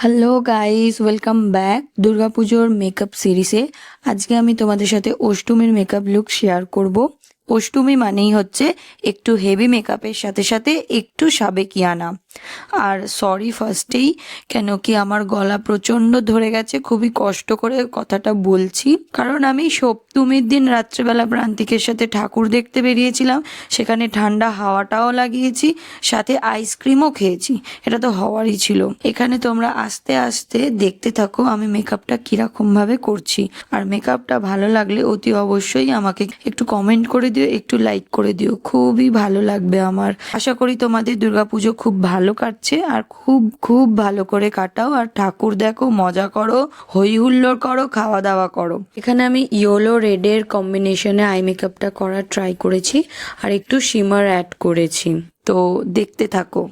Hello guys, welcome back দুর্গাপুজোর makeup সিরিজে। আজকে আমি তোমাদের সাথে অষ্টমীর মেকআপ লুক শেয়ার করব। অষ্টমী মানেই হচ্ছে একটু হেভি মেকআপের সাথে সাথে একটু সাবেকিয়ানা। আর সরি ফার্স্টেই, কেন কি আমার গলা প্রচণ্ড ধরে গেছে, খুবই কষ্ট করে কথাটা বলছি। কারণ আমি সপ্তমীর দিন রাত্রেবেলা প্রান্তিকের সাথে ঠাকুর দেখতে বেরিয়েছিলাম, সেখানে ঠান্ডা হাওয়াটাও লাগিয়েছি, সাথে আইসক্রিমও খেয়েছি। এটা তো হওয়ারই ছিল। এখানে তোমরা আস্তে আস্তে দেখতে থাকো আমি মেকআপটা কিরকম ভাবে করছি। আর মেকআপটা ভালো লাগলে অতি অবশ্যই আমাকে একটু কমেন্ট করে দিও, একটু লাইক করে দিও, খুবই ভালো লাগবে আমার। আশা করি তোমাদের দুর্গাপুজো খুব ভালো কাটছে, আর খুব খুব ভালো করে কাটাও, আর ঠাকুর দেখো, মজা করো, হই হুল্লোড় করো, খাওয়া দাওয়া করো। এখানে আমি ইয়েলো রেডের কম্বিনেশনে আই মেকআপটা করার ট্রাই করেছি, আর একটু শিমার অ্যাড করেছি। তো দেখতে থাকো।